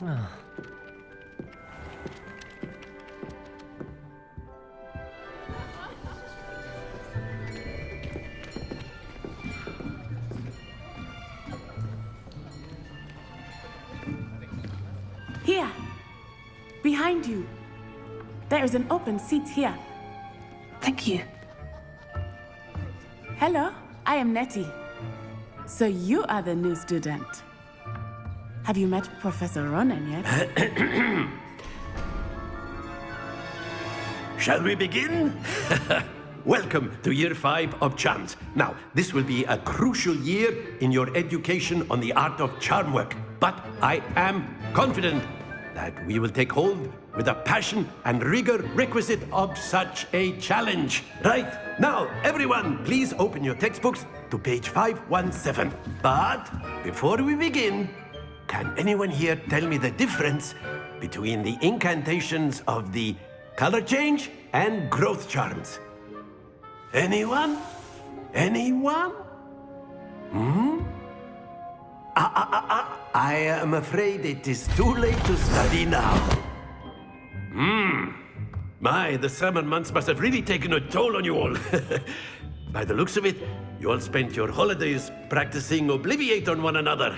Here, behind you. There is an open seat here. Thank you. Hello, I am Nettie. So you are the new student. Have you met Professor Ronan yet? Shall we begin? Welcome to Year 5 of Charms. Now, this will be a crucial year in your education on the art of charm work. But I am confident that we will take hold with the passion and rigor requisite of such a challenge. Right, now, everyone, please open your textbooks to page 517. But before we begin, can anyone here tell me the difference between the incantations of the color change and growth charms? Anyone? Anyone? I am afraid it is too late to study now. My, the summer months must have really taken a toll on you all. By the looks of it, you all spent your holidays practicing Obliviate on one another.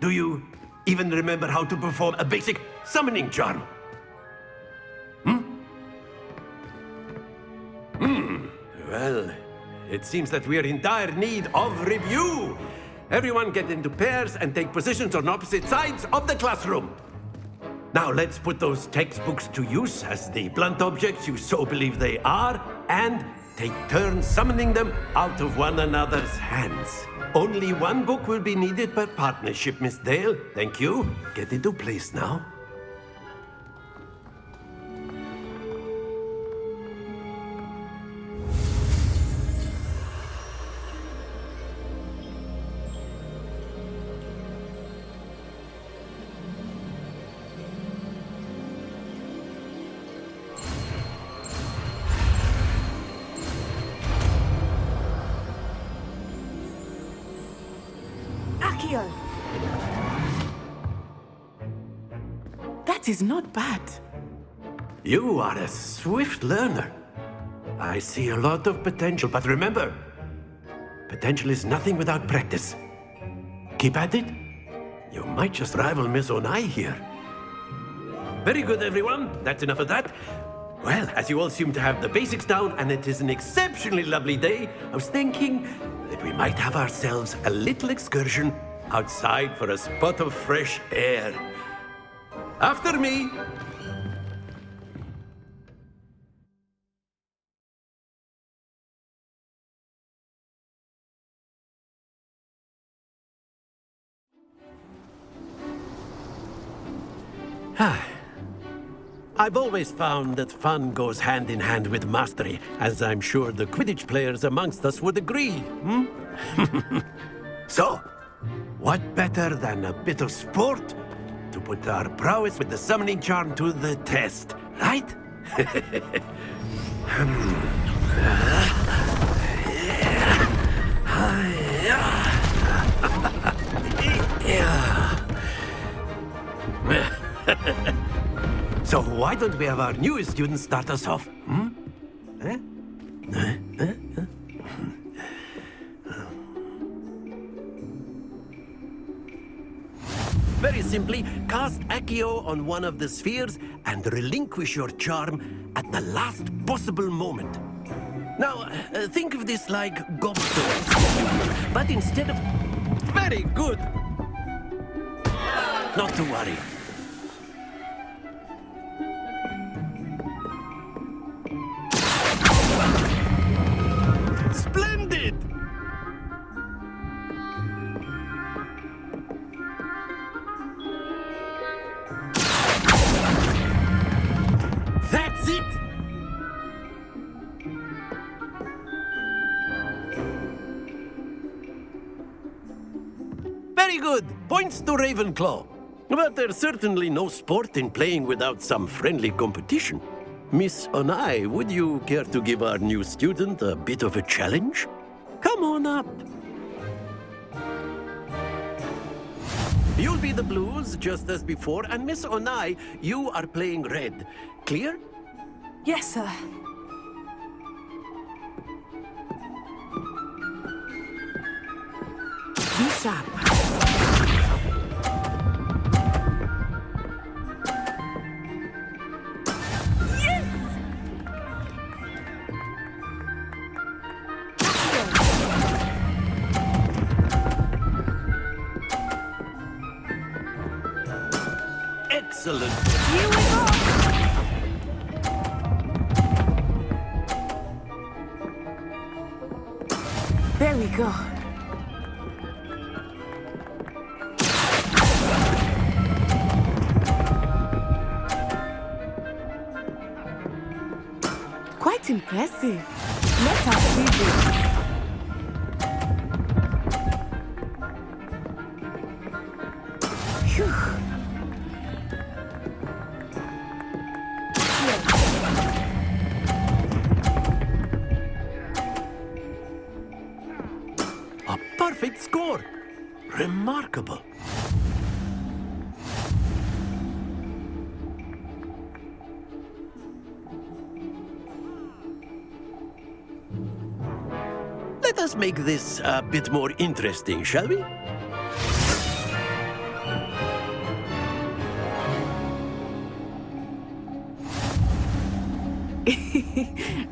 Do you even remember how to perform a basic summoning charm? Well, it seems that we are in dire need of review. Everyone get into pairs and take positions on opposite sides of the classroom. Now let's put those textbooks to use as the blunt objects you so believe they are, and take turns summoning them out of one another's hands. Only one book will be needed per partnership, Miss Dale. Thank you. Get into place now. That is not bad. You are a swift learner. I see a lot of potential, but remember, potential is nothing without practice. Keep at it. You might just rival Miss Onai here. Very good, everyone. That's enough of that. Well, as you all seem to have the basics down, and it is an exceptionally lovely day, I was thinking that we might have ourselves a little excursion outside for a spot of fresh air. After me. I've always found that fun goes hand in hand with mastery, as I'm sure the Quidditch players amongst us would agree. So, what better than a bit of sport to put our prowess with the summoning charm to the test, right? So why don't we have our newest student start us off? Very simply, cast Accio on one of the spheres and relinquish your charm at the last possible moment. Now, think of this like gobstones, but instead of... Very good! Not to worry. Splendid! That's it! Very good. Points to Ravenclaw. But there's certainly no sport in playing without some friendly competition. Miss Onai, would you care to give our new student a bit of a challenge? Come on up. You'll be the blues, just as before, and Miss Onai, you are playing red. Clear? Yes, sir. Be sharp. Excellent. Here we go. There we go. Quite impressive. Let us see this. Phew. A perfect score. Remarkable. Let us make this a bit more interesting, shall we?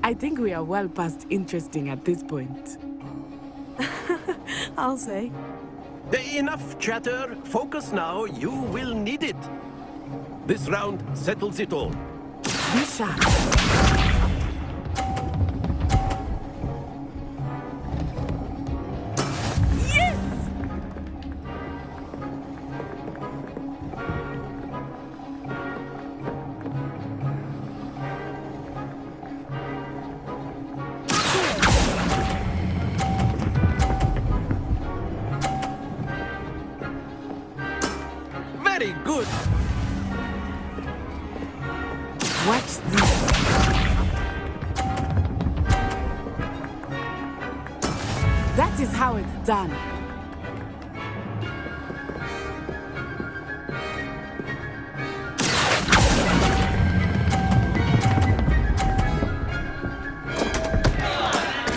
I think we are well past interesting at this point. I'll say. Enough chatter. Focus now. You will need it. This round settles it all. Be sharp. Very good. Watch this. That is how it's done.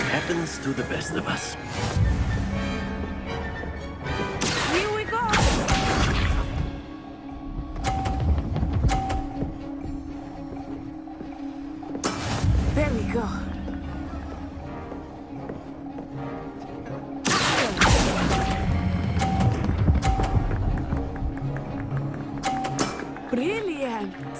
Happens to the best of us. Here we go. There we go. Brilliant.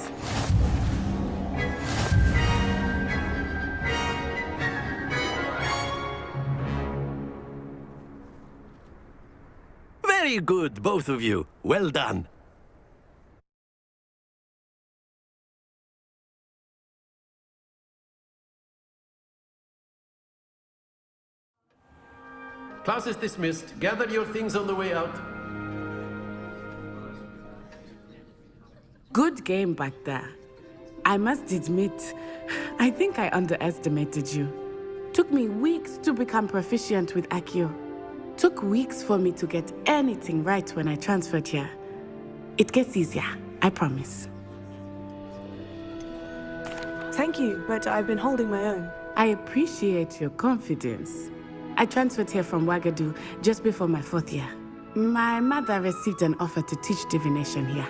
Very good, both of you. Well done. Class is dismissed. Gather your things on the way out. Good game back there. I must admit, I think I underestimated you. Took me weeks to become proficient with Accio. Took weeks for me to get anything right when I transferred here. It gets easier, I promise. Thank you, but I've been holding my own. I appreciate your confidence. I transferred here from Ouagadougou just before my 4th year. My mother received an offer to teach divination here.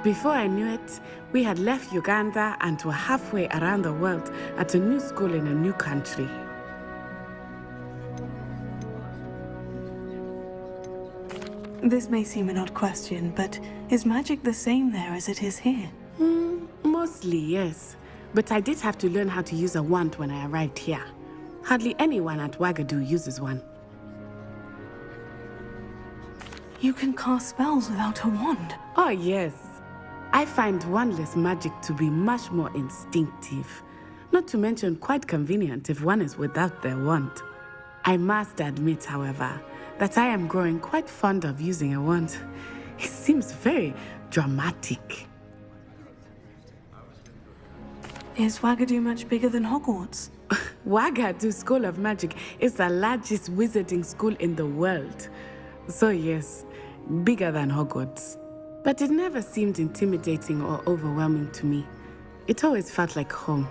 Before I knew it, we had left Uganda and were halfway around the world at a new school in a new country. This may seem an odd question, but is magic the same there as it is here? Mostly, yes. But I did have to learn how to use a wand when I arrived here. Hardly anyone at Ouagadougou uses one. You can cast spells without a wand. Oh, yes. I find wandless magic to be much more instinctive. Not to mention quite convenient if one is without their wand. I must admit, however, that I am growing quite fond of using a wand. It seems very dramatic. Is Ouagadougou much bigger than Hogwarts? Ouagadougou School of Magic is the largest wizarding school in the world. So yes, bigger than Hogwarts. But it never seemed intimidating or overwhelming to me. It always felt like home.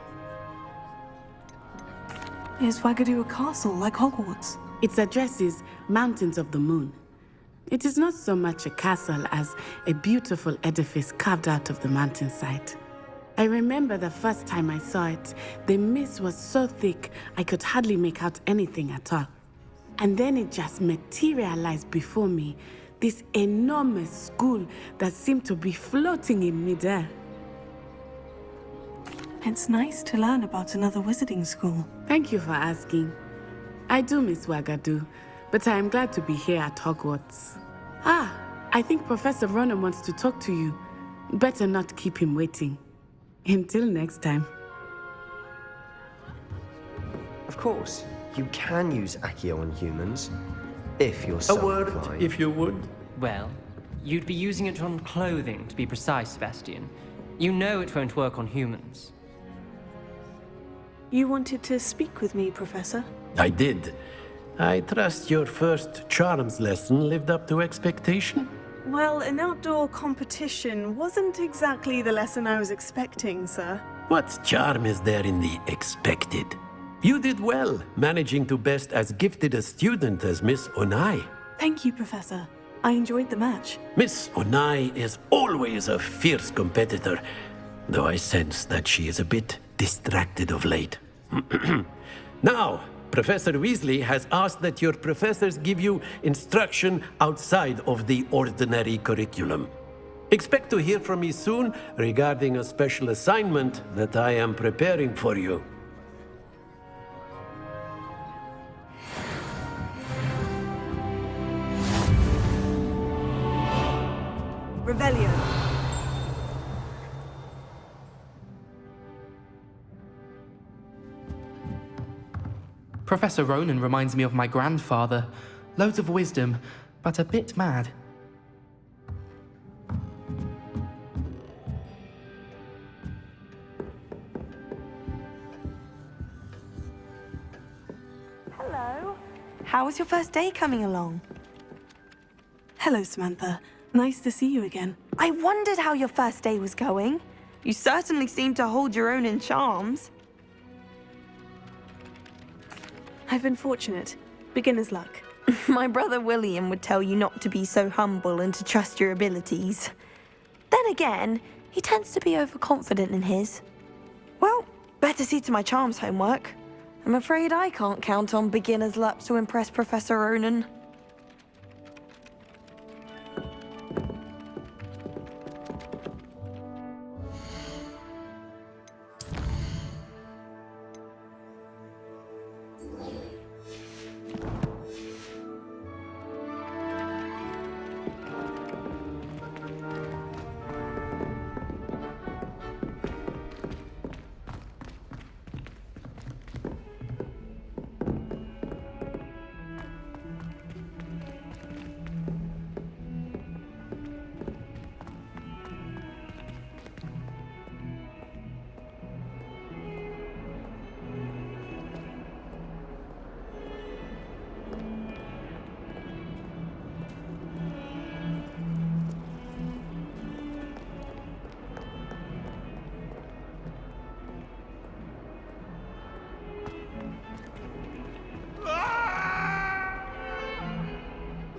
Is Wagadu a castle like Hogwarts? Its address is Mountains of the Moon. It is not so much a castle as a beautiful edifice carved out of the mountainside. I remember the first time I saw it, the mist was so thick I could hardly make out anything at all. And then it just materialized before me, this enormous school that seemed to be floating in midair. It's nice to learn about another wizarding school. Thank you for asking. I do miss Wagadu, but I am glad to be here at Hogwarts. I think Professor Ronan wants to talk to you. Better not keep him waiting. Until next time. Of course, you can use Accio on humans, if you're so A word, inclined. if you would. Well, you'd be using it on clothing, to be precise, Sebastian. You know it won't work on humans. You wanted to speak with me, Professor? I did. I trust your first charms lesson lived up to expectation? Well, an outdoor competition wasn't exactly the lesson I was expecting, sir. What charm is there in the expected? You did well, managing to best as gifted a student as Miss Onai. Thank you, Professor. I enjoyed the match. Miss Onai is always a fierce competitor, though I sense that she is a bit distracted of late. Now, Professor Weasley has asked that your professors give you instruction outside of the ordinary curriculum. Expect to hear from me soon regarding a special assignment that I am preparing for you. Revelio. Professor Ronan reminds me of my grandfather. Loads of wisdom, but a bit mad. Hello. How was your first day coming along? Hello, Samantha. Nice to see you again. I wondered how your first day was going. You certainly seem to hold your own in charms. I've been fortunate. Beginner's luck. My brother William would tell you not to be so humble and to trust your abilities. Then again, he tends to be overconfident in his. Well, better see to my charms homework. I'm afraid I can't count on beginner's luck to impress Professor Ronan.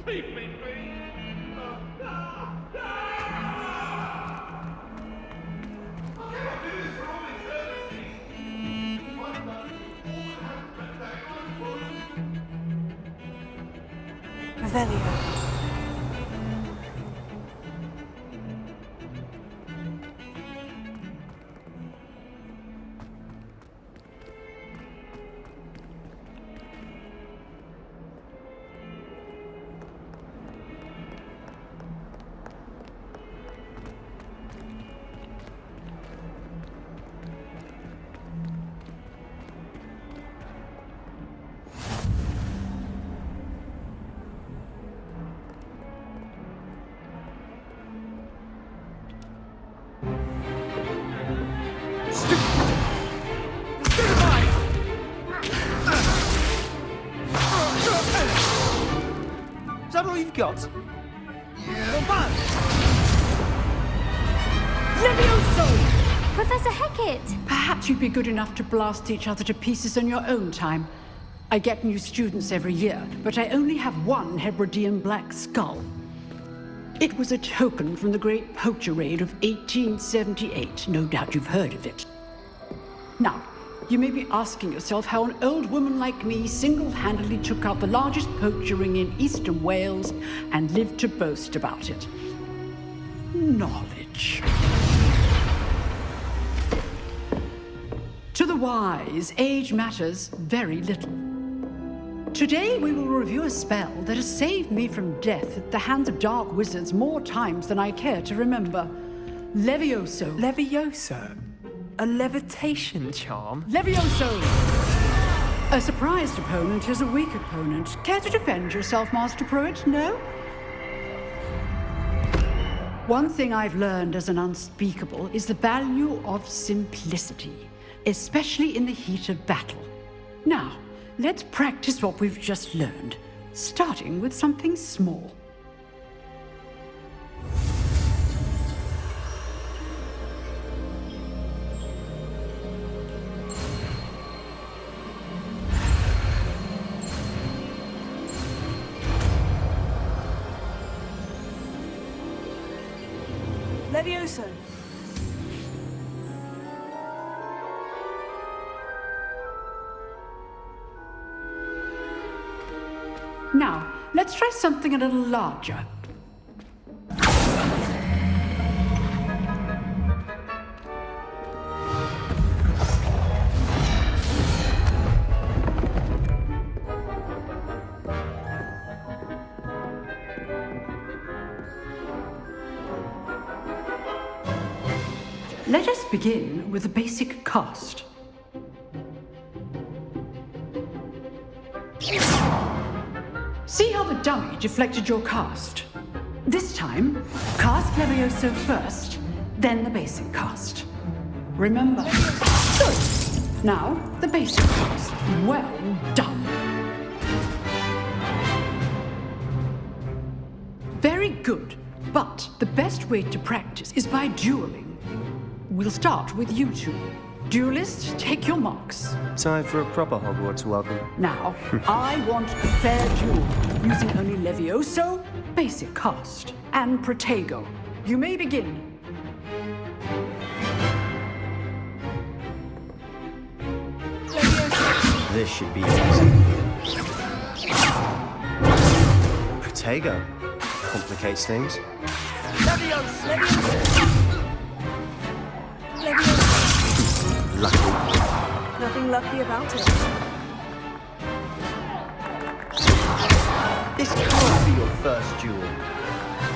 Leave me be! Revelio. Is that all you've got? Levioso! Professor Hecat! Perhaps you'd be good enough to blast each other to pieces on your own time. I get new students every year, but I only have one Hebridean black skull. It was a token from the Great Poacher Raid of 1878. No doubt you've heard of it. Now, you may be asking yourself how an old woman like me single-handedly took out the largest poacher ring in eastern Wales and lived to boast about it. Knowledge. To the wise, age matters very little. Today we will review a spell that has saved me from death at the hands of dark wizards more times than I care to remember. Levioso. Levioso? A levitation charm? Levioso! A surprised opponent is a weak opponent. Care to defend yourself, Master Pruitt? No? One thing I've learned as an unspeakable is the value of simplicity, especially in the heat of battle. Now, let's practice what we've just learned, starting with something small. Levioso. Now, let's try something a little larger. Let us begin with a basic cast. See how the dummy deflected your cast? This time, cast Levioso first, then the basic cast. Remember. Good. Now, the basic cast. Well done. Very good, but the best way to practice is by dueling. We'll start with you two. Duelists, take your marks. Time for a proper Hogwarts welcome. Now, I want a fair duel, using only Levioso, basic cast, and Protego. You may begin. This should be easy. Protego. Complicates things. Lucky. Nothing lucky about it. This can't be your first duel.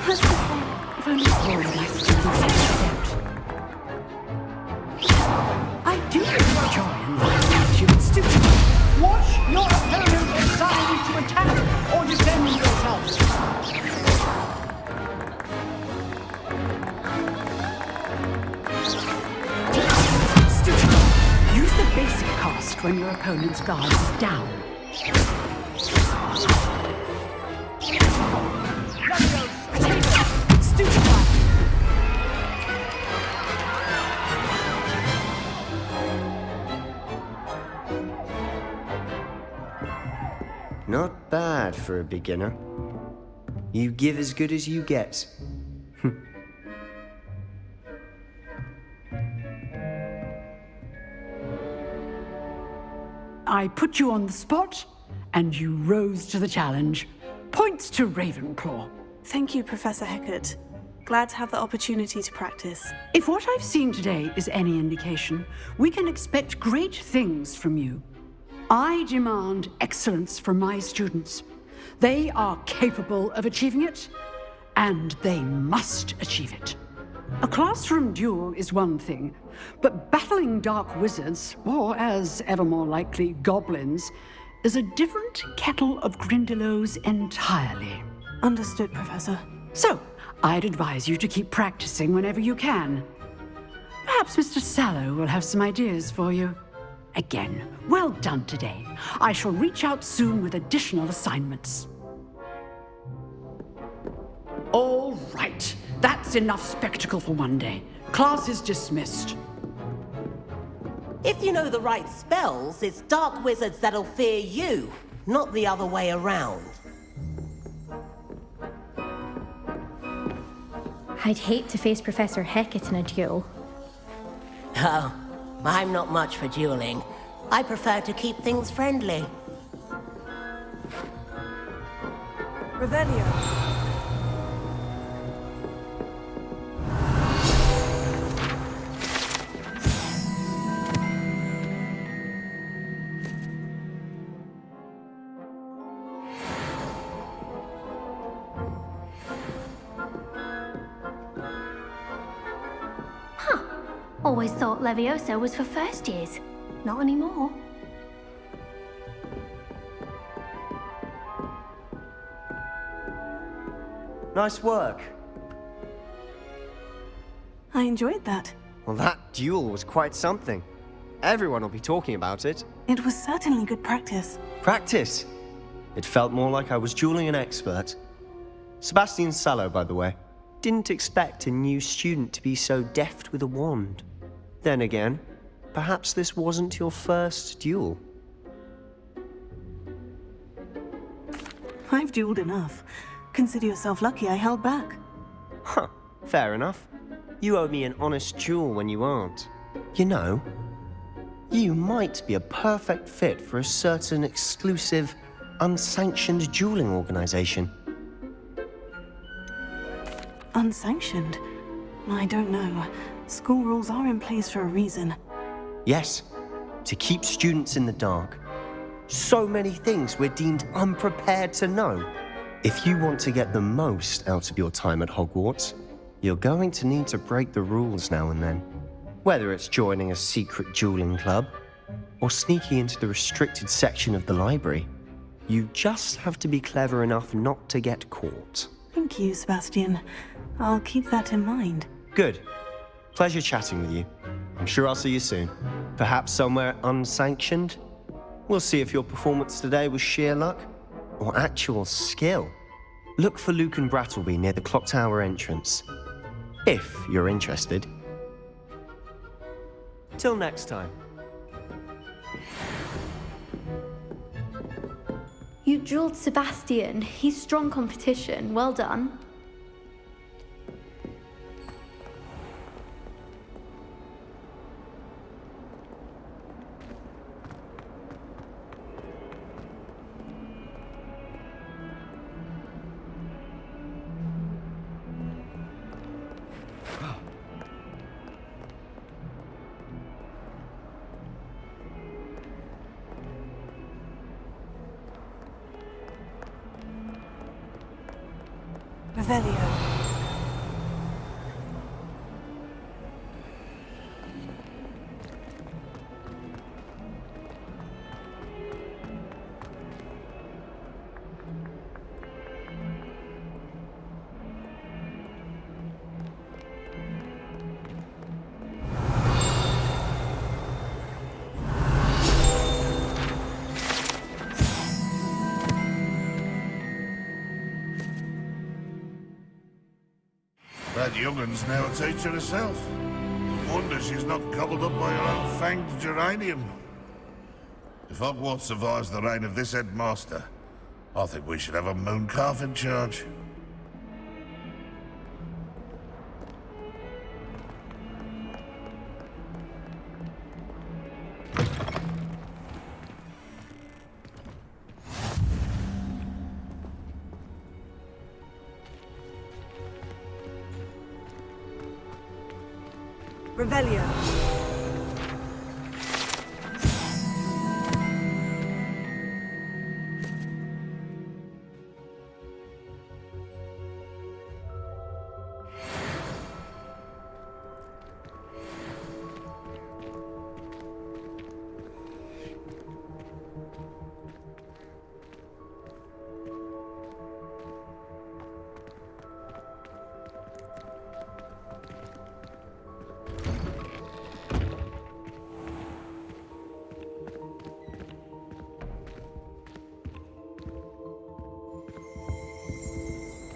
If only all of my students had I do enjoy life you stupid. Watch your opponent decide to attack or defend yourself. Use the basic cast when your opponent's guard is down. Not bad for a beginner. You give as good as you get. I put you on the spot, and you rose to the challenge. Points to Ravenclaw. Thank you, Professor Hecat. Glad to have the opportunity to practice. If what I've seen today is any indication, we can expect great things from you. I demand excellence from my students. They are capable of achieving it, and they must achieve it. A classroom duel is one thing, but battling dark wizards, or as ever more likely, goblins, is a different kettle of Grindylows entirely. Understood, Professor. So, I'd advise you to keep practicing whenever you can. Perhaps Mr. Sallow will have some ideas for you. Again, well done today. I shall reach out soon with additional assignments. All right. That's enough spectacle for one day. Class is dismissed. If you know the right spells, it's dark wizards that'll fear you, not the other way around. I'd hate to face Professor Hecat in a duel. Oh, I'm not much for dueling. I prefer to keep things friendly. Revelio. Always thought Levioso was for first years. Not anymore. Nice work. I enjoyed that. Well, that duel was quite something. Everyone will be talking about it. It was certainly good practice. Practice? It felt more like I was dueling an expert. Sebastian Sallow, by the way. Didn't expect a new student to be so deft with a wand. Then again, perhaps this wasn't your first duel. I've dueled enough. Consider yourself lucky I held back. Huh, fair enough. You owe me an honest duel when you aren't. You know, you might be a perfect fit for a certain exclusive, unsanctioned dueling organization. Unsanctioned? I don't know. School rules are in place for a reason. Yes, to keep students in the dark. So many things we're deemed unprepared to know. If you want to get the most out of your time at Hogwarts, you're going to need to break the rules now and then. Whether it's joining a secret dueling club, or sneaking into the restricted section of the library, you just have to be clever enough not to get caught. Thank you, Sebastian. I'll keep that in mind. Good. Pleasure chatting with you. I'm sure I'll see you soon. Perhaps somewhere unsanctioned? We'll see if your performance today was sheer luck or actual skill. Look for Luke and Brattleby near the clock tower entrance, if you're interested. Till next time. You dueled Sebastian. He's strong competition. Well done. Revelio. That young'un's now a teacher herself. Wonder she's not gobbled up by her own fanged geranium. If Hogwarts survives the reign of this headmaster, I think we should have a moon calf in charge. Revelio.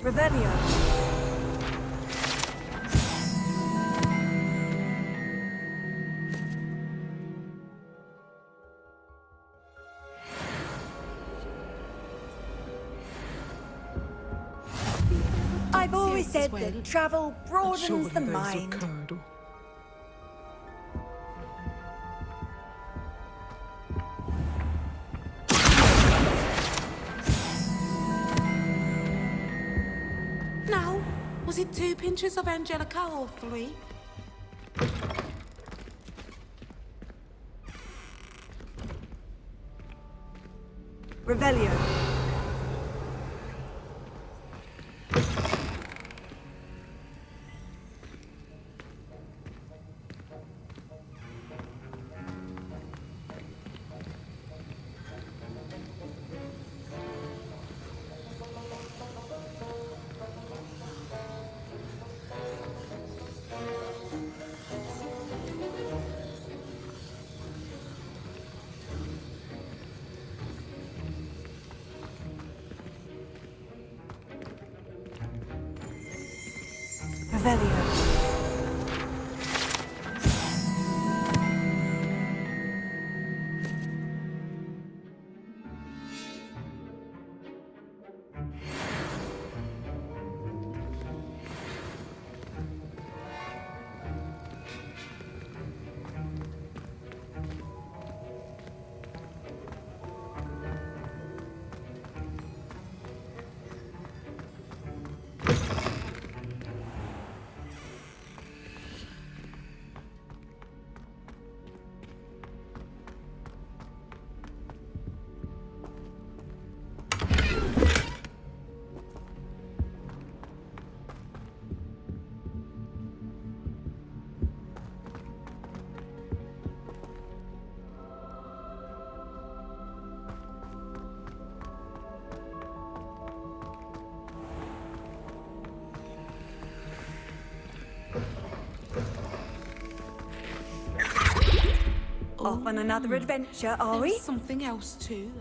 Revelio. I've always said that travel broadens the mind. Now, was it 2 pinches of Angelica or 3? Revelio. Revelio. Off on another adventure, are we? Something else too.